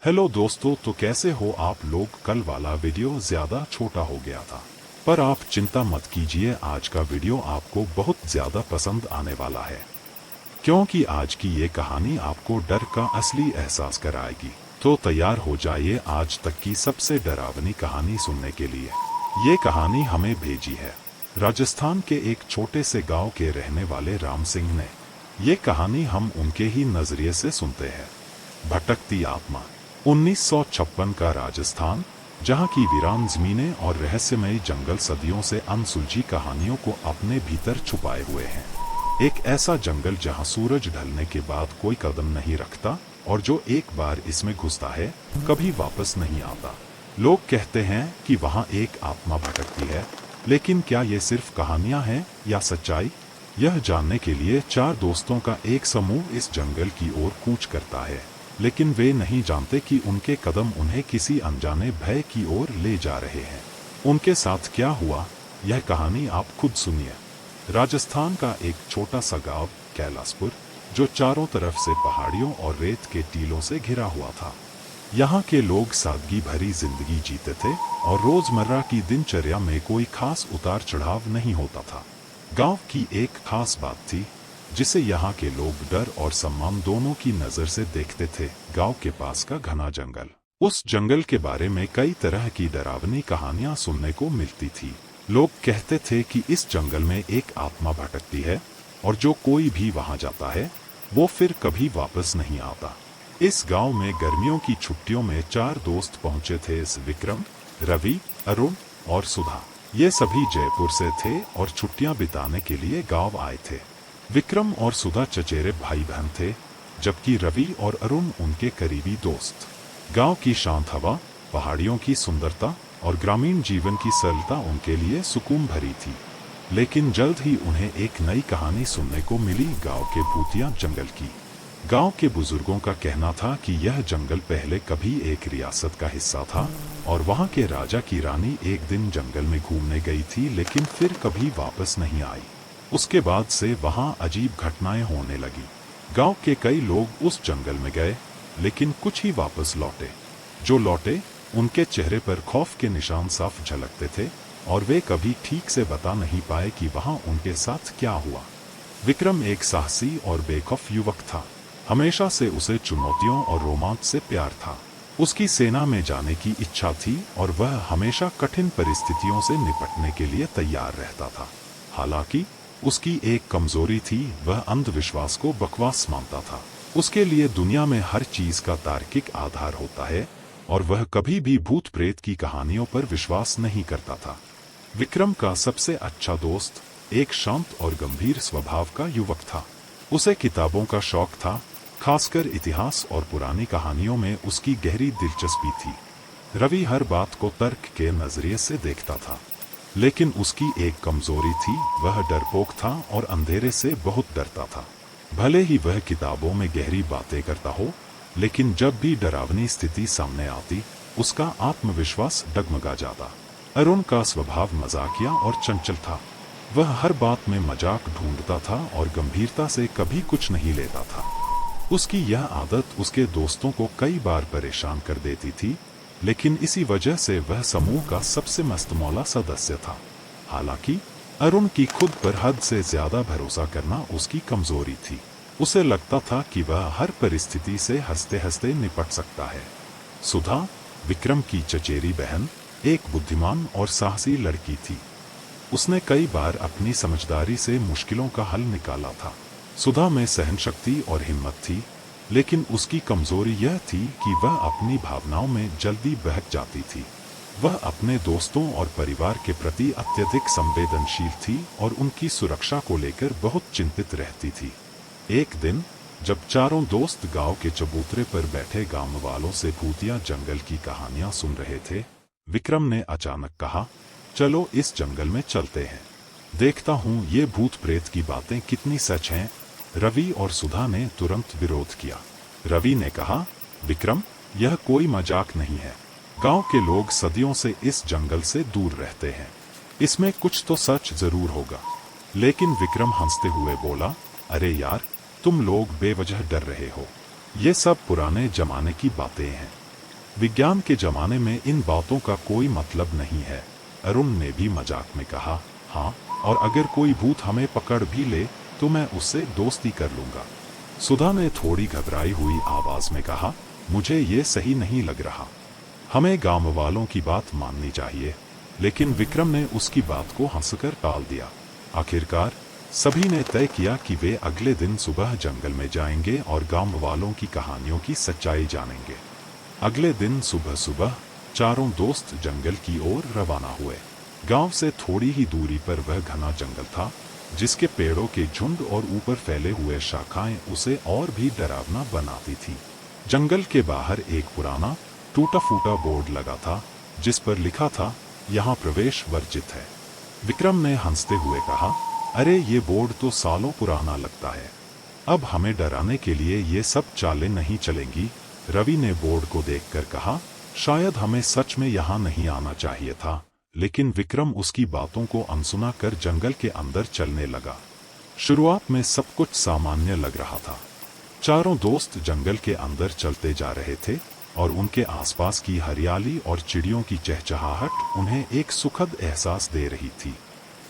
Hello दोस्तों, तो कैसे हो आप लोग। कल वाला वीडियो ज़्यादा छोटा हो गया था, पर आप चिंता मत कीजिए, आज का वीडियो आपको बहुत ज़्यादा पसंद आने वाला है, क्योंकि आज की ये कहानी आपको डर का असली एहसास कराएगी। तो तैयार हो जाइए आज तक की सबसे डरावनी कहानी सुनने के लिए। ये कहानी हमें भेजी है राजस्थान के एक छोटे से गांव के रहने वाले राम सिंह ने। ये कहानी हम उनके ही नजरिए से सुनते हैं। भटकती आत्मा। 1956 का राजस्थान, जहां की वीरान जमीनें और रहस्यमयी जंगल सदियों से अनसुलझी कहानियों को अपने भीतर छुपाए हुए हैं। एक ऐसा जंगल जहां सूरज ढलने के बाद कोई कदम नहीं रखता, और जो एक बार इसमें घुसता है कभी वापस नहीं आता। लोग कहते हैं कि वहां एक आत्मा भटकती है, लेकिन क्या ये सिर्फ कहानियां हैं या सच्चाई? यह जानने के लिए चार दोस्तों का एक समूह इस जंगल की ओर कूच करता है, लेकिन वे नहीं जानते कि उनके कदम उन्हें किसी अनजाने भय की ओर ले जा रहे हैं। उनके साथ क्या हुआ, यह कहानी आप खुद सुनिए। राजस्थान का एक छोटा सा गांव कैलाशपुर, जो चारों तरफ से पहाड़ियों और रेत के टीलों से घिरा हुआ था। यहाँ के लोग सादगी भरी जिंदगी जीते थे और रोजमर्रा की दिनचर्या में कोई खास उतार चढ़ाव नहीं होता था। गांव की एक खास बात थी जिसे यहाँ के लोग डर और सम्मान दोनों की नजर से देखते थे। गांव के पास का घना जंगल। उस जंगल के बारे में कई तरह की डरावनी कहानियां सुनने को मिलती थी। लोग कहते थे कि इस जंगल में एक आत्मा भटकती है और जो कोई भी वहां जाता है वो फिर कभी वापस नहीं आता। इस गांव में गर्मियों की छुट्टियों में चार दोस्त पहुंचे थे। विक्रम, रवि, अरुण और सुधा। ये सभी जयपुर से थे और छुट्टियां बिताने के लिए गांव आए थे। विक्रम और सुधा चचेरे भाई बहन थे, जबकि रवि और अरुण उनके करीबी दोस्त। गांव की शांत हवा, पहाड़ियों की सुंदरता और ग्रामीण जीवन की सरलता उनके लिए सुकून भरी थी। लेकिन जल्द ही उन्हें एक नई कहानी सुनने को मिली, गांव के भूतिया जंगल की। गांव के बुजुर्गों का कहना था कि यह जंगल पहले कभी एक रियासत का हिस्सा था और वहां के राजा की रानी एक दिन जंगल में घूमने गई थी, लेकिन फिर कभी वापस नहीं आई। उसके बाद से वहां अजीब घटनाएं होने लगी। गांव के कई लोग उस जंगल में गए, लेकिन कुछ ही वापस लौटे। जो लौटे उनके चेहरे पर खौफ के निशान साफ झलकते थे और वे कभी ठीक से बता नहीं पाए कि वहां उनके साथ क्या हुआ। विक्रम एक साहसी और बेखौफ युवक था। हमेशा से उसे चुनौतियों और रोमांच से प्यार था। उसकी सेना में जाने की इच्छा थी और वह हमेशा कठिन परिस्थितियों से निपटने के लिए तैयार रहता था। हालांकि उसकी एक कमजोरी थी, वह अंधविश्वास को बकवास मानता था। उसके लिए दुनिया में हर चीज का तार्किक आधार होता है और वह कभी भी भूत प्रेत की कहानियों पर विश्वास नहीं करता था। विक्रम का सबसे अच्छा दोस्त एक शांत और गंभीर स्वभाव का युवक था। उसे किताबों का शौक था, खासकर इतिहास और पुरानी कहानियों में उसकी गहरी दिलचस्पी थी। रवि हर बात को तर्क के नजरिए से देखता था, लेकिन उसकी एक कमजोरी थी, वह डरपोक था और अंधेरे से बहुत डरता था। भले ही वह किताबों में गहरी बातें करता हो, लेकिन जब भी डरावनी स्थिति सामने आती उसका आत्मविश्वास डगमगा जाता। अरुण का स्वभाव मजाकिया और चंचल था। वह हर बात में मजाक ढूंढता था और गंभीरता से कभी कुछ नहीं लेता था। उसकी यह आदत उसके दोस्तों को कई बार परेशान कर देती थी, लेकिन इसी वजह से वह समूह का सबसे मस्तमौला सदस्य था। हालांकि अरुण की खुद पर हद से ज्यादा भरोसा करना उसकी कमजोरी थी। उसे लगता था कि वह हर परिस्थिति से हंसते हंसते निपट सकता है। सुधा, विक्रम की चचेरी बहन, एक बुद्धिमान और साहसी लड़की थी। उसने कई बार अपनी समझदारी से मुश्किलों का हल निकाला था। सुधा में सहनशक्ति और हिम्मत थी, लेकिन उसकी कमजोरी यह थी कि वह अपनी भावनाओं में जल्दी बहक जाती थी। वह अपने दोस्तों और परिवार के प्रति अत्यधिक संवेदनशील थी और उनकी सुरक्षा को लेकर बहुत चिंतित रहती थी। एक दिन जब चारों दोस्त गांव के चबूतरे पर बैठे गांव वालों से भूतिया जंगल की कहानियां सुन रहे थे, विक्रम ने अचानक कहा, चलो इस जंगल में चलते हैं, देखता हूँ ये भूत प्रेत की बातें कितनी सच हैं। रवि और सुधा ने तुरंत विरोध किया। रवि ने कहा, विक्रम, यह कोई मजाक नहीं है। गांव के लोग सदियों से इस जंगल से दूर रहते हैं, इसमें कुछ तो सच जरूर होगा। लेकिन विक्रम हंसते हुए बोला, अरे यार, तुम लोग बेवजह डर रहे हो। ये सब पुराने जमाने की बातें हैं। विज्ञान के जमाने में इन बातों का कोई मतलब नहीं है। अरुण ने भी मजाक में कहा, हाँ, और अगर कोई भूत हमें पकड़ भी ले तो मैं उससे दोस्ती कर लूंगा। सुधा ने थोड़ी घबराई हुई आवाज में कहा, मुझे ये सही नहीं लग रहा। हमें गांव वालों की बात माननी चाहिए। लेकिन विक्रम ने उसकी बात को हंसकर टाल दिया। आखिरकार सभी ने तय किया कि वे अगले दिन सुबह जंगल में जाएंगे और गांव वालों की कहानियों की सच्चाई जानेंगे। अगले दिन सुबह सुबह चारों दोस्त जंगल की ओर रवाना हुए। गांव से थोड़ी ही दूरी पर वह घना जंगल था, जिसके पेड़ों के झुंड और ऊपर फैले हुए शाखाएं उसे और भी डरावना बनाती थी। जंगल के बाहर एक पुराना टूटा फूटा बोर्ड लगा था, जिस पर लिखा था, यहाँ प्रवेश वर्जित है। विक्रम ने हंसते हुए कहा, अरे ये बोर्ड तो सालों पुराना लगता है, अब हमें डराने के लिए ये सब चालें नहीं चलेंगी। रवि ने बोर्ड को देखकर कहा, शायद हमें सच में यहाँ नहीं आना चाहिए था। लेकिन विक्रम उसकी बातों को अनसुना कर जंगल के अंदर चलने लगा। शुरुआत में सब कुछ सामान्य लग रहा था। चारों दोस्त जंगल के अंदर चलते जा रहे थे और उनके आसपास की हरियाली और चिड़ियों की चहचहाहट उन्हें एक सुखद एहसास दे रही थी।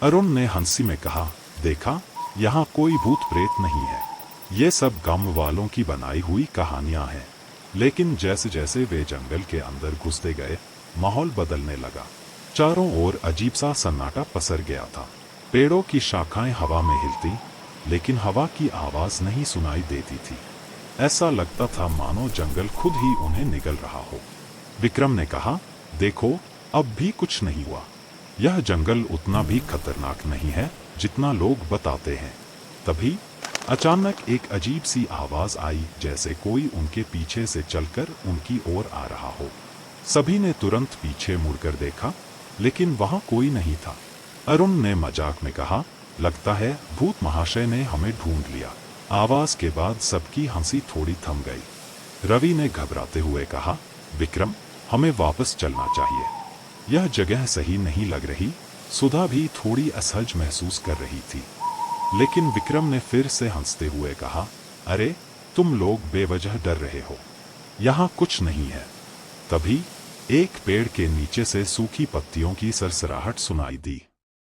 अरुण ने हंसी में कहा, देखा, यहाँ कोई भूत प्रेत नहीं है, ये सब गांव वालों की बनाई हुई कहानियां हैं। लेकिन जैसे जैसे वे जंगल के अंदर घुसते गए, माहौल बदलने लगा। चारों ओर अजीब सा सन्नाटा पसर गया था। पेड़ों की शाखाएं हवा में हिलती, लेकिन हवा की आवाज नहीं सुनाई देती थी। ऐसा लगता था मानो जंगल खुद ही उन्हें निगल रहा हो। विक्रम ने कहा, देखो, अब भी कुछ नहीं हुआ। यह जंगल उतना भी खतरनाक नहीं है जितना लोग बताते हैं। तभी अचानक एक अजीब सी आवाज आई, जैसे कोई उनके पीछे से चलकर उनकी ओर आ रहा हो। सभी ने तुरंत पीछे मुड़कर देखा, लेकिन वहां कोई नहीं था। अरुण ने मजाक में कहा, लगता है भूत महाशय ने हमें ढूंढ लिया। आवाज के बाद सबकी हंसी थोड़ी थम गई। रवि ने घबराते हुए कहा, विक्रम, हमें वापस चलना चाहिए, यह जगह सही नहीं लग रही। सुधा भी थोड़ी असहज महसूस कर रही थी। लेकिन विक्रम ने फिर से हंसते हुए कहा, अरे, तुम लोग बेवजह डर रहे हो, यहाँ कुछ नहीं है। तभी एक पेड़ के नीचे से सूखी पत्तियों की सरसराहट सुनाई दी,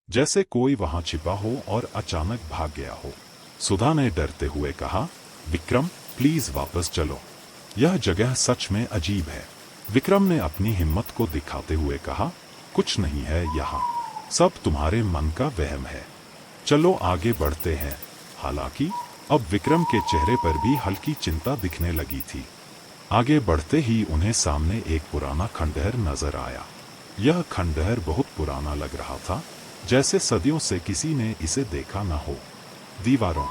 जैसे कोई वहां छिपा हो और अचानक भाग गया हो। सुधा ने डरते हुए कहा, विक्रम, प्लीज वापस चलो, यह जगह सच में अजीब है। विक्रम ने अपनी हिम्मत को दिखाते हुए कहा, कुछ नहीं है यहाँ, सब तुम्हारे मन का वहम है, चलो आगे बढ़ते हैं। हालांकि अब विक्रम के चेहरे पर भी हल्की चिंता दिखने लगी थी। आगे बढ़ते ही उन्हें सामने एक पुराना खंडहर नजर आया। यह खंडहर बहुत पुराना लग रहा था, जैसे सदियों से किसी ने इसे देखा न हो। दीवारों।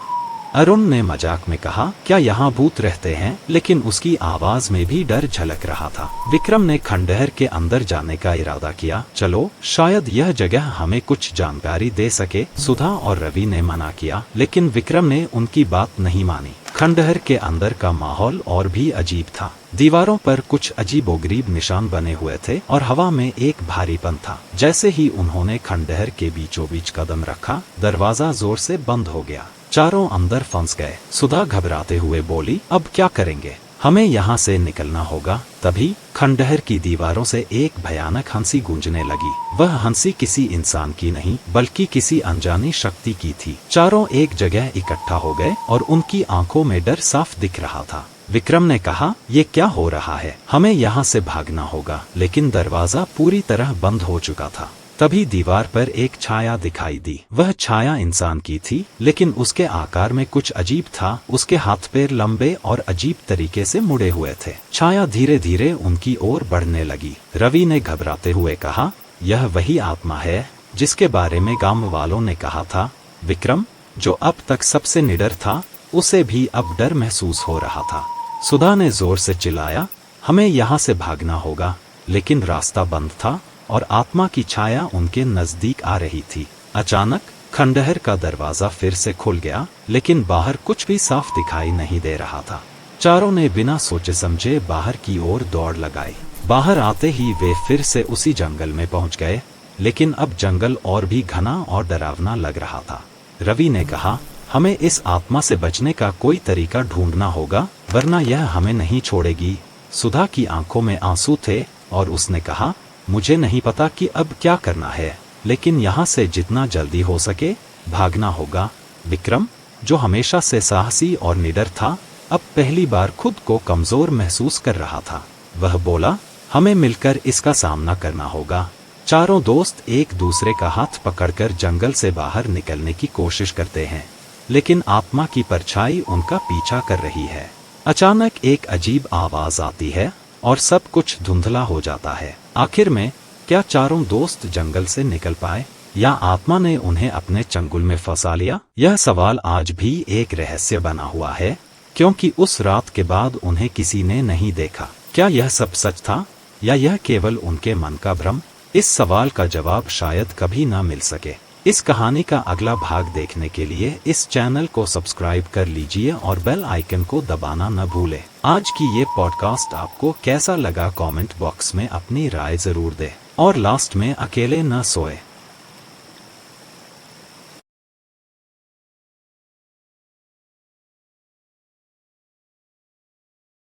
अरुण ने मजाक में कहा, क्या यहाँ भूत रहते हैं? लेकिन उसकी आवाज में भी डर झलक रहा था। विक्रम ने खंडहर के अंदर जाने का इरादा किया। चलो, शायद यह जगह हमें कुछ जानकारी दे सके। सुधा और रवि ने मना किया, लेकिन विक्रम ने उनकी बात नहीं मानी। खंडहर के अंदर का माहौल और भी अजीब था। दीवारों पर कुछ अजीबोगरीब निशान बने हुए थे और हवा में एक भारीपन था। जैसे ही उन्होंने खंडहर के बीचों बीच कदम रखा, दरवाजा जोर से बंद हो गया। चारों अंदर फंस गए। सुधा घबराते हुए बोली, अब क्या करेंगे? हमें यहाँ से निकलना होगा। तभी खंडहर की दीवारों से एक भयानक हंसी गूंजने लगी। वह हंसी किसी इंसान की नहीं, बल्कि किसी अनजानी शक्ति की थी। चारों एक जगह इकट्ठा हो गए और उनकी आंखों में डर साफ दिख रहा था। विक्रम ने कहा, ये क्या हो रहा है? हमें यहाँ से भागना होगा। लेकिन दरवाजा पूरी तरह बंद हो चुका था। तभी दीवार पर एक छाया दिखाई दी। वह छाया इंसान की थी, लेकिन उसके आकार में कुछ अजीब था। उसके हाथ पैर लंबे और अजीब तरीके से मुड़े हुए थे। छाया धीरे धीरे उनकी ओर बढ़ने लगी। रवि ने घबराते हुए कहा, यह वही आत्मा है जिसके बारे में गांव वालों ने कहा था। विक्रम, जो अब तक सबसे निडर था, उसे भी अब डर महसूस हो रहा था। सुधा ने जोर से चिल्लाया, हमें यहाँ से भागना होगा। लेकिन रास्ता बंद था और आत्मा की छाया उनके नजदीक आ रही थी। अचानक खंडहर का दरवाजा फिर से खुल गया, लेकिन बाहर कुछ भी साफ दिखाई नहीं दे रहा था। चारों ने बिना सोचे समझे बाहर की ओर दौड़ लगाई। बाहर आते ही वे फिर से उसी जंगल में पहुंच गए, लेकिन अब जंगल और भी घना और डरावना लग रहा था। रवि ने कहा, हमें इस आत्मा से बचने का कोई तरीका ढूंढना होगा, वरना यह हमें नहीं छोड़ेगी। सुधा की आंखों में आंसू थे और उसने कहा, मुझे नहीं पता कि अब क्या करना है, लेकिन यहाँ से जितना जल्दी हो सके भागना होगा। विक्रम, जो हमेशा से साहसी और निडर था, अब पहली बार खुद को कमजोर महसूस कर रहा था। वह बोला, हमें मिलकर इसका सामना करना होगा। चारों दोस्त एक दूसरे का हाथ पकड़कर जंगल से बाहर निकलने की कोशिश करते हैं, लेकिन आत्मा की परछाई उनका पीछा कर रही है। अचानक एक अजीब आवाज आती है और सब कुछ धुंधला हो जाता है। आखिर में क्या चारों दोस्त जंगल से निकल पाए या आत्मा ने उन्हें अपने चंगुल में फंसा लिया? यह सवाल आज भी एक रहस्य बना हुआ है, क्योंकि उस रात के बाद उन्हें किसी ने नहीं देखा। क्या यह सब सच था या यह केवल उनके मन का भ्रम? इस सवाल का जवाब शायद कभी ना मिल सके। इस कहानी का अगला भाग देखने के लिए इस चैनल को सब्सक्राइब कर लीजिए और बेल आइकन को दबाना न भूलें। आज की ये पॉडकास्ट आपको कैसा लगा कमेंट बॉक्स में अपनी राय जरूर दें और लास्ट में अकेले न सोए।